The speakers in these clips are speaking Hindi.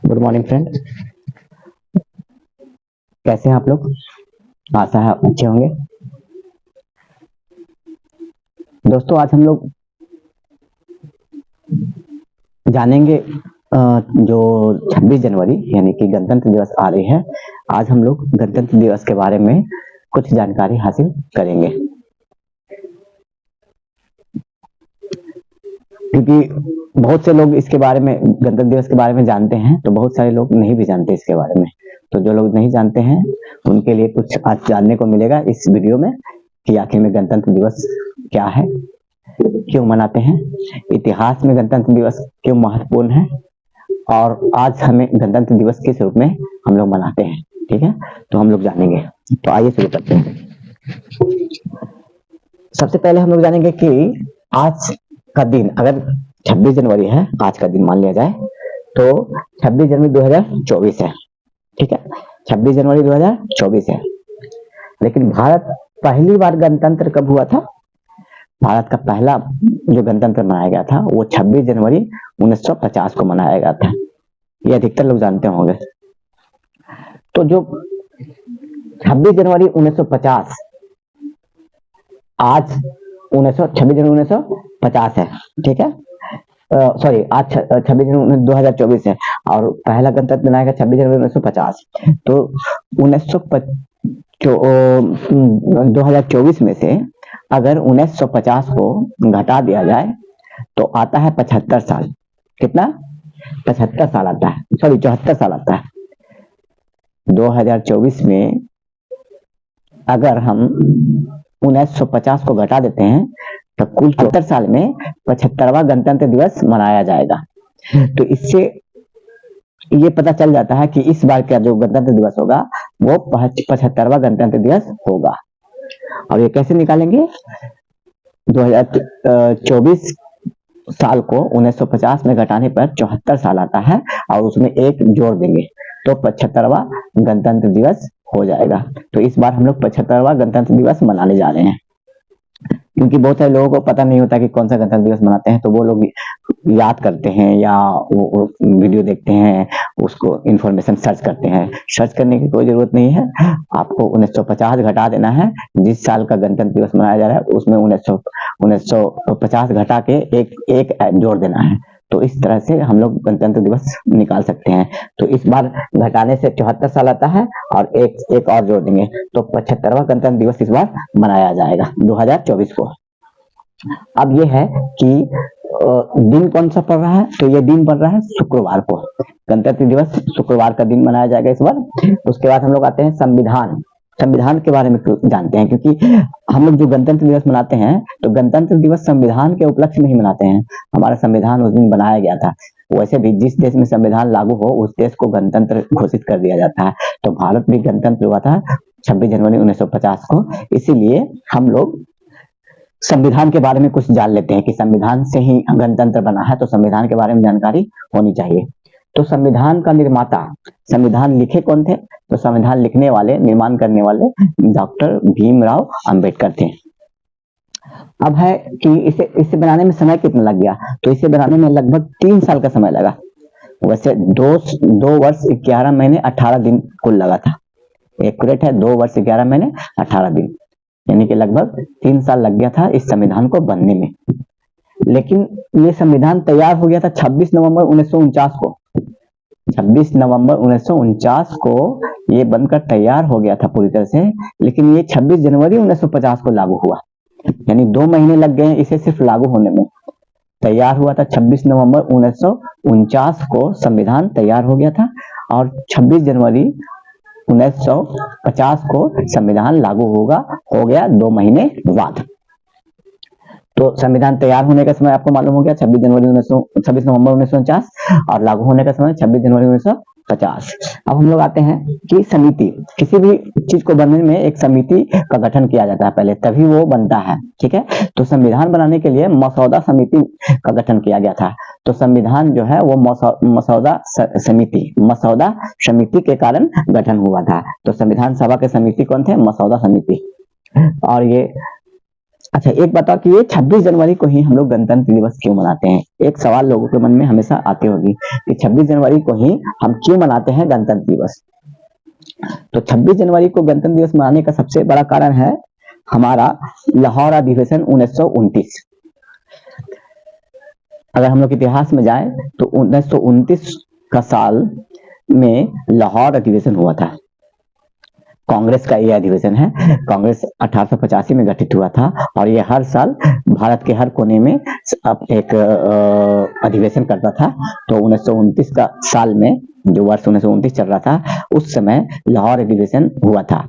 गुड मॉर्निंग फ्रेंड, कैसे हैं आप लोग। आशा है अच्छे होंगे। दोस्तों आज हम लोग जानेंगे जो 26 जनवरी यानी कि गणतंत्र दिवस आ रही है। आज हम लोग गणतंत्र दिवस के बारे में कुछ जानकारी हासिल करेंगे, क्योंकि बहुत से लोग इसके बारे में गणतंत्र दिवस के बारे में जानते हैं, तो बहुत सारे लोग नहीं भी जानते इसके बारे में। तो जो लोग नहीं जानते हैं उनके लिए कुछ आज जानने को मिलेगा इस वीडियो में कि आखिर में गणतंत्र दिवस क्या है, क्यों मनाते हैं, इतिहास में गणतंत्र दिवस क्यों महत्वपूर्ण है और आज हमें गणतंत्र दिवस किस रूप में हम लोग मनाते हैं। ठीक है, तो हम लोग जानेंगे। तो आइए शुरू करते हैं। सबसे पहले हम लोग जानेंगे कि आज का दिन, अगर 26 जनवरी है, आज का दिन मान लिया जाए तो 26 जनवरी 2024 है। ठीक है, 26 जनवरी 2024 है। लेकिन भारत पहली बार गणतंत्र कब हुआ था? भारत का पहला जो गणतंत्र मनाया गया था वो 26 जनवरी 1950 को मनाया गया था। ये अधिकतर लोग जानते होंगे। तो जो 26 जनवरी 1950 आज 26 जनवरी 1950 है। ठीक है, सॉरी आज 26 जनवरी 2024 है और पहला गणतंत्र मनाया गया 26 जनवरी 1950। तो 2024 में से अगर 1950 को घटा दिया जाए तो आता है 75 साल। कितना? 75 साल आता है, सॉरी 74 साल आता है। 2024 में अगर हम 1950 को घटा देते हैं तो कुल 74 साल में 75वां गणतंत्र दिवस मनाया जाएगा। तो इससे ये पता चल जाता है कि इस बार का जो गणतंत्र दिवस होगा वो 75वां गणतंत्र दिवस होगा। और ये कैसे निकालेंगे? 2024 साल को 1950 में घटाने पर 74 साल आता है और उसमें एक जोड़ देंगे तो 75वां गणतंत्र दिवस हो जाएगा। तो इस बार हम लोग 75वां गणतंत्र दिवस मनाने जा रहे हैं, क्योंकि बहुत सारे लोगों को पता नहीं होता कि कौन सा गणतंत्र दिवस मनाते हैं। तो वो लोग याद करते हैं या वो वीडियो देखते हैं, उसको इंफॉर्मेशन सर्च करते हैं। सर्च करने की कोई जरूरत नहीं है, आपको 1950 घटा देना है। जिस साल का गणतंत्र दिवस मनाया जा रहा है उसमें 1950 घटा के एक जोड़ देना है। तो इस तरह से हम लोग गणतंत्र दिवस निकाल सकते हैं। तो इस बार घटाने से 74 साल आता है और एक और जोड़ देंगे तो 75वां गणतंत्र दिवस इस बार मनाया जाएगा 2024 को। अब ये है कि दिन कौन सा पड़ रहा है? तो ये दिन पड़ रहा है शुक्रवार को। गणतंत्र दिवस शुक्रवार का दिन मनाया जाएगा इस बार। उसके बाद हम लोग आते हैं संविधान के बारे में जानते हैं, क्योंकि हम लोग जो गणतंत्र दिवस मनाते हैं तो गणतंत्र दिवस संविधान के उपलक्ष्य में ही मनाते हैं। हमारा संविधान उस दिन बनाया गया था। वैसे भी जिस देश में संविधान लागू हो उस देश को गणतंत्र घोषित कर दिया जाता है। तो भारत भी गणतंत्र हुआ था 26 जनवरी 1950 को। इसीलिए हम लोग संविधान के बारे में कुछ जान लेते हैं कि संविधान से ही गणतंत्र बना है, तो संविधान के बारे में जानकारी होनी चाहिए। तो संविधान का निर्माता, संविधान लिखे कौन थे? तो संविधान लिखने वाले, निर्माण करने वाले डॉक्टर भीमराव अंबेडकर थे। अब है कि इसे बनाने में समय कितना लग गया? तो इसे बनाने में लगभग 3 साल का समय लगा। वैसे 2 वर्ष 11 महीने 18 दिन कुल लगा था। एक्यूरेट है, 2 वर्ष 11 महीने 18 दिन, यानी कि लगभग 3 साल लग गया था इस संविधान को बनने में। लेकिन ये संविधान तैयार हो गया था 26 नवंबर 1949 को। 26 नवंबर 1949 को ये बनकर तैयार हो गया था पूरी तरह से, लेकिन ये 26 जनवरी 1950 को लागू हुआ। यानी 2 महीने लग गए इसे सिर्फ लागू होने में। तैयार हुआ था 26 नवंबर 1949 को संविधान तैयार हो गया था और 26 जनवरी 1950 को संविधान लागू हो गया 2 महीने बाद। तो संविधान तैयार होने का समय आपको मालूम हो गया 26 नवंबर 1949 और लागू होने का समय 26 जनवरी 1950। अब हम लोग आते हैं कि समिति, किसी भी चीज को बनने में एक समिति का गठन किया जाता है पहले, तभी वो बनता है। ठीक है, तो संविधान बनाने के लिए मसौदा समिति का गठन किया गया था। तो संविधान जो है वो मसौदा समिति के कारण गठन हुआ था। तो संविधान सभा के समिति कौन थे? मसौदा समिति। और ये अच्छा, एक बताओ कि ये 26 जनवरी को ही हम लोग गणतंत्र दिवस क्यों मनाते हैं? एक सवाल लोगों के मन में हमेशा आती होगी कि 26 जनवरी को ही हम क्यों मनाते हैं गणतंत्र दिवस? तो 26 जनवरी को गणतंत्र दिवस मनाने का सबसे बड़ा कारण है हमारा लाहौर अधिवेशन 1929। अगर हम लोग इतिहास में जाए तो 1929 का साल में लाहौर अधिवेशन हुआ था। कांग्रेस का ये अधिवेशन है। कांग्रेस 1885 में गठित हुआ था और ये हर साल भारत के हर कोने में एक अधिवेशन करता था। तो 1929 का साल में, जो वर्ष 1929 चल रहा था, उस समय लाहौर अधिवेशन हुआ था।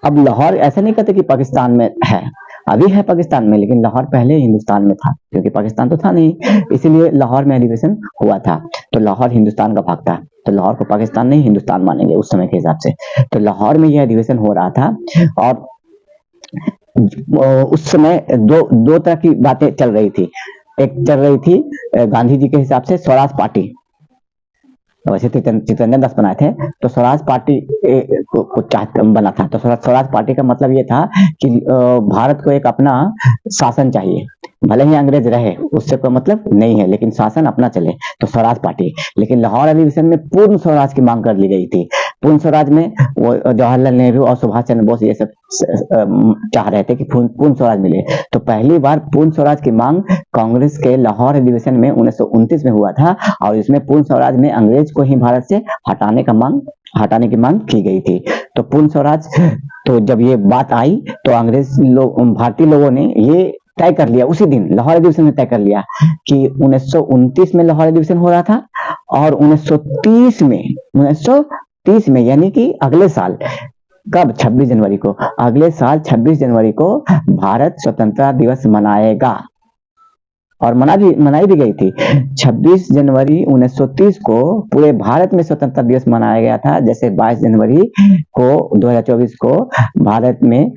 अब लाहौर ऐसा नहीं कहते कि पाकिस्तान में है, अभी है पाकिस्तान में, लेकिन लाहौर पहले हिंदुस्तान में था, क्योंकि पाकिस्तान तो था नहीं, इसीलिए लाहौर में अधिवेशन हुआ था। तो लाहौर हिंदुस्तान का भाग था, तो लाहौर को पाकिस्तान नहीं हिंदुस्तान मानेंगे उस समय के हिसाब से। तो लाहौर में यह अधिवेशन हो रहा था और उस समय दो तरह की बातें चल रही थी। एक चल रही थी गांधी जी के हिसाब से स्वराज पार्टी, वैसे चित्तरंजन दास बनाए थे, तो स्वराज पार्टी को बना था। तो स्वराज पार्टी का मतलब ये था कि भारत को एक अपना शासन चाहिए, भले ही अंग्रेज रहे उससे कोई मतलब नहीं है, लेकिन शासन अपना चले, तो स्वराज पार्टी। लेकिन लाहौर अधिवेशन में पूर्ण स्वराज की मांग कर ली गई थी। पूर्ण स्वराज में वो जवाहरलाल नेहरू और सुभाष चंद्र बोस ये सब चाह रहे थे कि पूर्ण स्वराज मिले। तो पहली बार पूर्ण स्वराज की मांग कांग्रेस के लाहौर अधिवेशन में 1929 में हुआ था और इसमें पूर्ण स्वराज में अंग्रेज को ही भारत से हटाने की मांग की गई थी। तो पूर्ण स्वराज, तो जब ये बात आई तो अंग्रेज लोग, भारतीय लोगों ने ये तय कर लिया, उसी दिन लाहौर अधिवेशन में तय कर लिया कि 1929 में लाहौर अधिवेशन हो रहा था और 1930 में यानी कि अगले साल, कब? 26 जनवरी को, अगले साल 26 जनवरी को भारत स्वतंत्रता दिवस मनाएगा। और मनाई भी गई थी। 26 जनवरी 1930 को पूरे भारत में स्वतंत्रता दिवस मनाया गया था। जैसे 22 जनवरी को 2024 को भारत में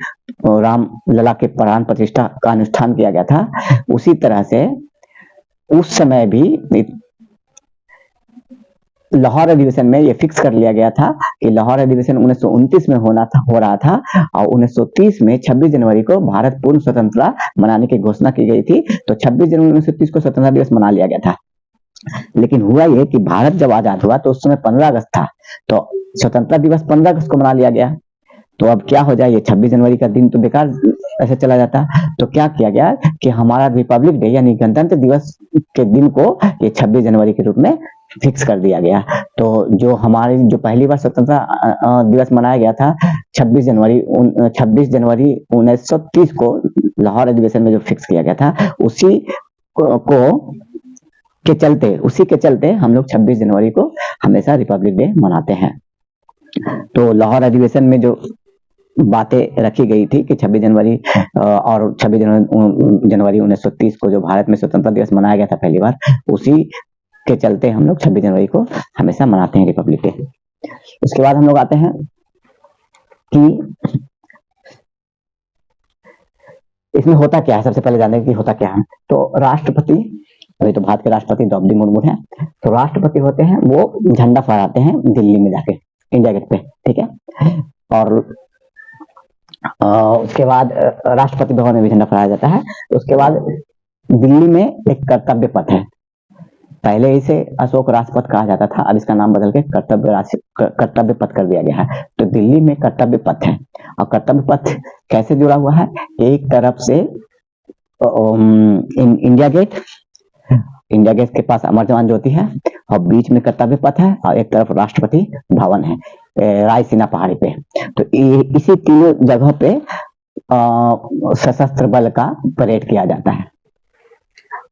राम लला के प्राण प्रतिष्ठा का अनुष्ठान किया गया था, उसी तरह से उस समय भी लाहौर अधिवेशन में ये फिक्स कर लिया गया था कि लाहौर अधिवेशन 1929 में हो रहा था और 1930 में 26 जनवरी को भारत पूर्ण स्वतंत्रता मनाने की घोषणा की गई थी। तो 26 जनवरी 1930 को स्वतंत्रता दिवस मना लिया गया था। लेकिन हुआ ये कि भारत जब आजाद हुआ तो उस समय 15 अगस्त था, तो स्वतंत्रता दिवस 15 अगस्त को मना लिया गया। तो अब क्या हो जाए, ये 26 जनवरी का दिन तो बेकार ऐसे चला जाता। तो क्या किया गया कि हमारा रिपब्लिक डे यानी गणतंत्र दिवस के दिन को ये 26 जनवरी के रूप में फिक्स कर दिया गया। तो जो हमारी जो पहली बार स्वतंत्रता दिवस मनाया गया था 26 जनवरी 1930 को लाहौर अधिवेशन में जो फिक्स किया गया था, उसी के चलते हम लोग 26 जनवरी को हमेशा रिपब्लिक डे मनाते हैं। तो लाहौर अधिवेशन में जो बातें रखी गई थी कि 26 जनवरी और 26 जनवरी 1930 को जो भारत में स्वतंत्रता दिवस मनाया गया था पहली बार, उसी के चलते हम लोग 26 जनवरी को हमेशा मनाते हैं रिपब्लिक डे। उसके बाद हम लोग आते हैं कि इसमें होता क्या है। सबसे पहले जानते हैं कि होता क्या है। तो राष्ट्रपति, अभी तो भारत के राष्ट्रपति द्रौपदी मुर्मू हैं, तो राष्ट्रपति होते हैं वो झंडा फहराते हैं दिल्ली में जाके इंडिया गेट पे, ठीक है। और उसके बाद राष्ट्रपति भवन में भी झंडा फहराया जाता है। उसके बाद दिल्ली में एक कर्तव्य पथ है, पहले इसे अशोक राजपथ कहा जाता था, अब इसका नाम बदल के कर्तव्य पथ कर दिया गया है। तो दिल्ली में कर्तव्य पथ है और कर्तव्य पथ कैसे जुड़ा हुआ है, एक तरफ से इंडिया गेट के पास अमर जवान ज्योति है और बीच में कर्तव्य पथ है और एक तरफ राष्ट्रपति भवन है रायसीना पहाड़ी पे। तो इसी तीनों जगह पे सशस्त्र बल का परेड किया जाता है।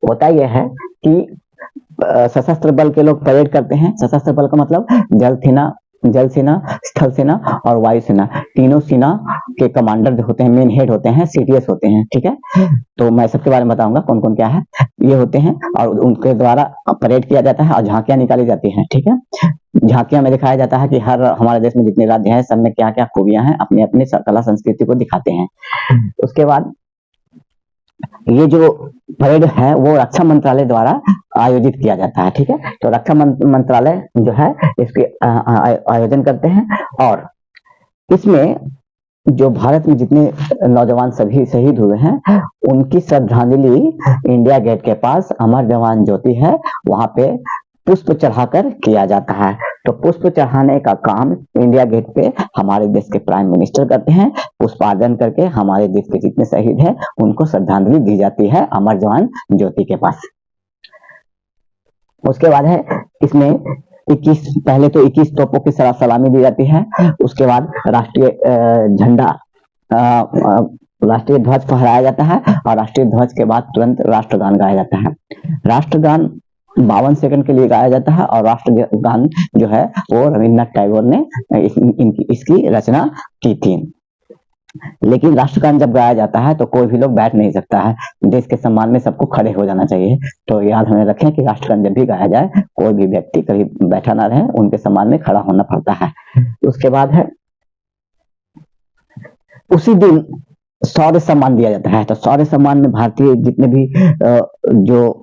होता यह है कि सशस्त्र बल के लोग परेड करते हैं। सशस्त्र बल का मतलब जल सेना, स्थल सेना और वायु सेना, तीनों सेना के कमांडर जो होते हैं, मेन हेड होते हैं, सीडीएस होते हैं, ठीक है। तो मैं सबके बारे में बताऊंगा कौन कौन क्या है। ये होते हैं और उनके द्वारा परेड किया जाता है और झांकियां निकाली जाती हैं, ठीक है। झांकियां में दिखाया जाता है कि हर हमारे देश में जितने राज्य हैं सब में क्या क्या खूबियां हैं, अपने अपने कला संस्कृति को दिखाते हैं। उसके बाद ये जो परेड है वो रक्षा मंत्रालय द्वारा आयोजित किया जाता है, ठीक है। तो रक्षा मंत्रालय जो है इसके आयोजन करते हैं और इसमें जो भारत में जितने नौजवान सभी शहीद हुए हैं उनकी श्रद्धांजलि इंडिया गेट के पास अमर जवान ज्योति है वहां पे पुष्प चढ़ाकर किया जाता है। तो पुष्प चढ़ाने का काम इंडिया गेट पे हमारे देश के प्राइम मिनिस्टर करते हैं। पुष्पार्जन करके हमारे देश के जितने शहीद हैं उनको श्रद्धांजलि दी जाती है अमर जवान ज्योति के पास। उसके बाद है इसमें 21 पहले तो 21 तोपों की सलामी दी जाती है। उसके बाद राष्ट्रीय झंडा राष्ट्रीय ध्वज फहराया जाता है और राष्ट्रीय ध्वज के बाद तुरंत राष्ट्रगान गाया जाता है। राष्ट्रगान 52 सेकंड के लिए गाया जाता है और राष्ट्रगान जो है वो रविन्द्रनाथ टैगोर ने इसकी रचना की थी। लेकिन राष्ट्रगान जब गाया जाता है तो कोई भी लोग बैठ नहीं सकता है, देश के सम्मान में सबको खड़े हो जाना चाहिए। तो याद हमें रखें कि राष्ट्रगान जब भी गाया जाए कोई भी व्यक्ति कहीं बैठा ना रहे, उनके सम्मान में खड़ा होना पड़ता है। उसके बाद है उसी दिन शौर्य सम्मान दिया जाता है। तो शौर्य सम्मान में भारतीय जितने भी जो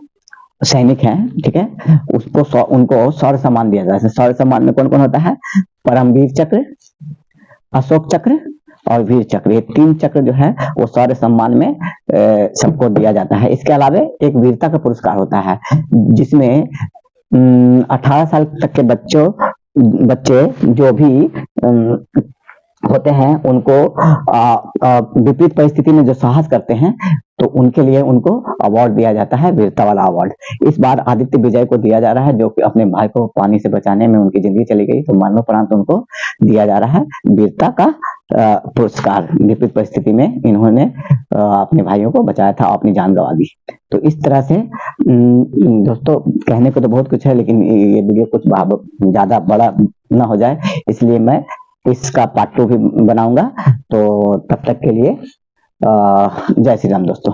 सैनिक हैं, ठीक है, उनको शौर्य सम्मान दिया जाता है। शौर्य सम्मान में कौन कौन होता है? परमवीर चक्र, अशोक चक्र और वीर चक्र, ये 3 चक्र जो है वो शौर्य सम्मान में सबको दिया जाता है। इसके अलावा एक वीरता का पुरस्कार होता है जिसमें 18 साल तक के बच्चे जो भी होते हैं उनको विपरीत परिस्थिति में जो साहस करते हैं तो उनके लिए उनको अवार्ड दिया जाता है, वीरता वाला अवार्ड। इस बार आदित्य विजय को दिया जा रहा है जो कि अपने भाई को पानी से बचाने में उनकी जिंदगी चली गई, तो मरणोपरांत उनको दिया जा रहा है वीरता का पुरस्कार। विपरीत परिस्थिति में इन्होंने अपने भाइयों को बचाया था, अपनी जान गंवा दी। तो इस तरह से दोस्तों कहने को तो बहुत कुछ है, लेकिन ये वीडियो कुछ ज्यादा बड़ा ना हो जाए, इसलिए मैं इसका पार्ट 2 भी बनाऊंगा। तो तब तक के लिए जय श्री राम दोस्तों।